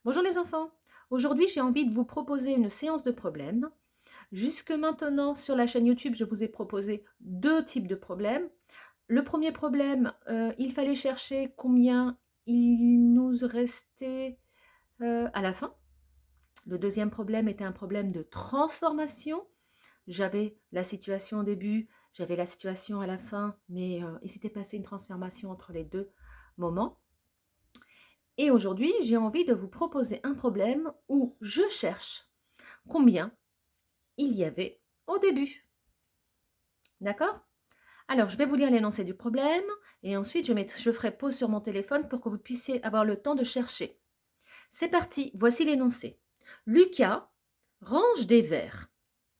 Bonjour les enfants, aujourd'hui j'ai envie de vous proposer une séance de problèmes. Jusque maintenant sur la chaîne YouTube, je vous ai proposé deux types de problèmes. Le premier problème, il fallait chercher combien il nous restait à la fin. Le deuxième problème était un problème de transformation. J'avais la situation au début, j'avais la situation à la fin, mais il s'était passé une transformation entre les deux moments. Et aujourd'hui, j'ai envie de vous proposer un problème où je cherche combien il y avait au début. D'accord? Alors, je vais vous lire l'énoncé du problème et ensuite je ferai pause sur mon téléphone pour que vous puissiez avoir le temps de chercher. C'est parti, voici l'énoncé. Lucas range des verres.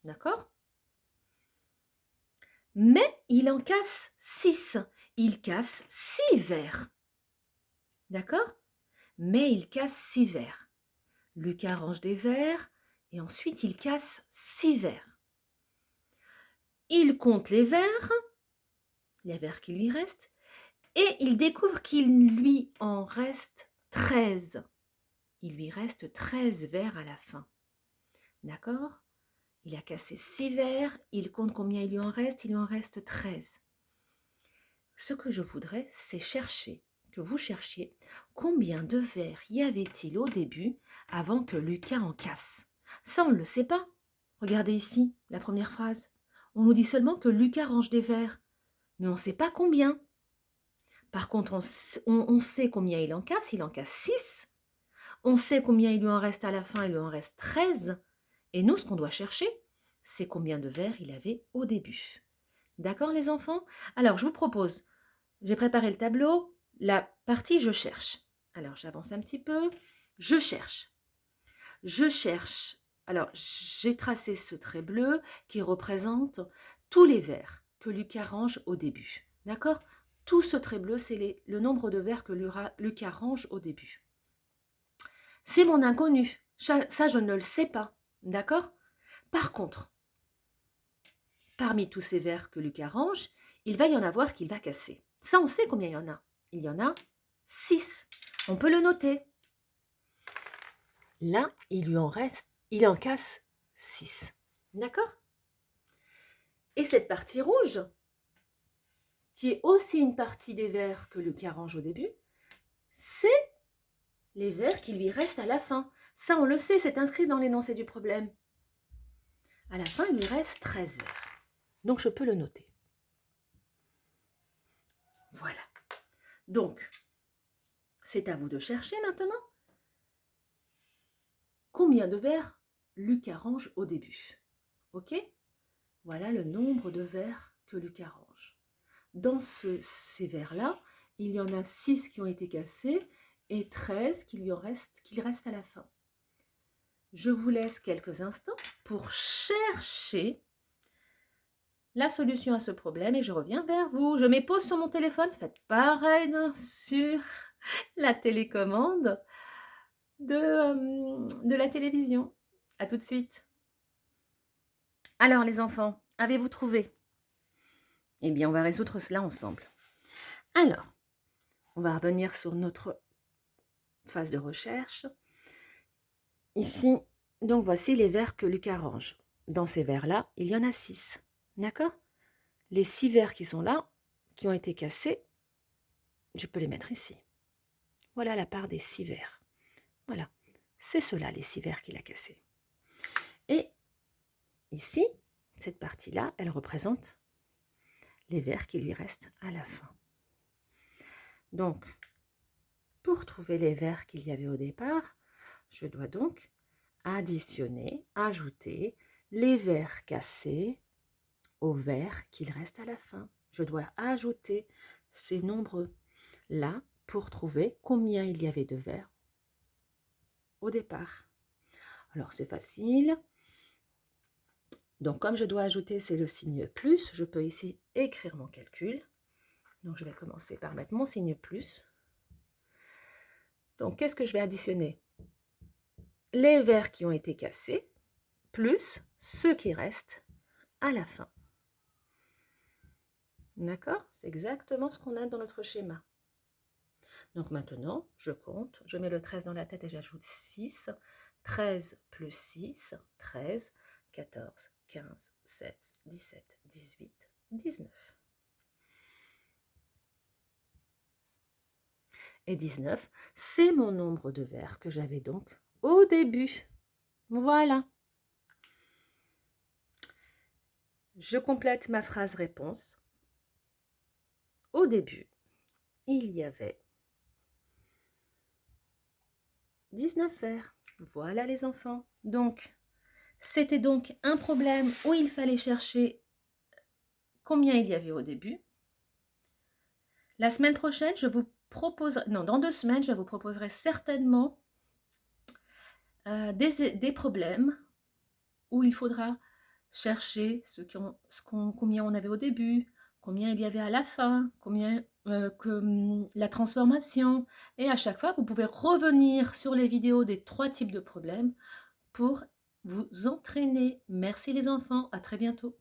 D'accord? Mais il en casse 6. Il casse 6 verres. D'accord? Mais il casse 6 verres. Lucas range des verres et ensuite il casse 6 verres. Il compte les verres qui lui restent, et il découvre qu'il lui en reste 13. Il lui reste 13 verres à la fin. D'accord? Il a cassé 6 verres, il compte combien il lui en reste 13. Ce que je voudrais, c'est que vous cherchiez combien de verres y avait-il au début avant que Lucas en casse. Ça, on ne le sait pas. Regardez ici, la première phrase. On nous dit seulement que Lucas range des verres, mais on ne sait pas combien. Par contre, on sait combien il en casse 6. On sait combien il lui en reste à la fin, il lui en reste 13. Et nous, ce qu'on doit chercher, c'est combien de verres il avait au début. D'accord les enfants? Alors, je vous propose, j'ai préparé le tableau, la partie je cherche. Alors, j'avance un petit peu, je cherche. Je cherche. Alors, j'ai tracé ce trait bleu qui représente tous les verres que Lucas range au début. D'accord? Tout ce trait bleu, c'est le nombre de verres que Lucas range au début. C'est mon inconnu. Ça, je ne le sais pas. D'accord? Par contre, parmi tous ces verres que Lucas range, il va y en avoir qu'il va casser. Ça, on sait combien il y en a. Il y en a 6. On peut le noter. Là, il en casse 6. D'accord? Et cette partie rouge, qui est aussi une partie des verres que Lucas range au début, c'est les verres qui lui restent à la fin. Ça, on le sait, c'est inscrit dans l'énoncé du problème. À la fin, il lui reste 13 verres. Donc, je peux le noter. Voilà. Donc, c'est à vous de chercher maintenant combien de verres Lucas range au début. Ok? Voilà le nombre de verres que Lucas range. Dans ces verres-là, il y en a 6 qui ont été cassés et 13 qu'il reste à la fin. Je vous laisse quelques instants pour chercher la solution à ce problème et je reviens vers vous. Je mets pause sur mon téléphone, faites pareil sur la télécommande de la télévision. À tout de suite. Alors les enfants, avez-vous trouvé? Eh bien, on va résoudre cela ensemble. Alors, on va revenir sur notre phase de recherche. Ici, donc voici les verres que Lucas range. Dans ces verres-là, il y en a 6. D'accord? Les 6 verres qui sont là, qui ont été cassés, je peux les mettre ici. Voilà la part des 6 verres. Voilà, c'est cela les 6 verres qu'il a cassés. Et ici, cette partie-là, elle représente les verres qui lui restent à la fin. Donc, pour trouver les verres qu'il y avait au départ, je dois donc additionner, ajouter les verres cassés aux verres qu'il reste à la fin. Je dois ajouter ces nombres-là pour trouver combien il y avait de verres au départ. Alors, c'est facile. Donc, comme je dois ajouter, c'est le signe plus, je peux ici écrire mon calcul. Donc, je vais commencer par mettre mon signe plus. Donc, qu'est-ce que je vais additionner? Les verres qui ont été cassés, plus ceux qui restent à la fin. D'accord? C'est exactement ce qu'on a dans notre schéma. Donc maintenant, je compte, je mets le 13 dans la tête et j'ajoute 6. 13 plus 6, 13, 14, 15, 16, 17, 18, 19. Et 19, c'est mon nombre de vers que j'avais donc au début. Voilà. Je complète ma phrase réponse. Au début, il y avait 19 vers. Voilà les enfants. Donc, c'était donc un problème où il fallait chercher combien il y avait au début. La semaine prochaine, je vous proposerai, non, dans 2 semaines, je vous proposerai certainement des problèmes où il faudra chercher combien on avait au début, combien il y avait à la fin, combien la transformation. Et à chaque fois, vous pouvez revenir sur les vidéos des 3 types de problèmes pour vous entraîner. Merci les enfants, à très bientôt.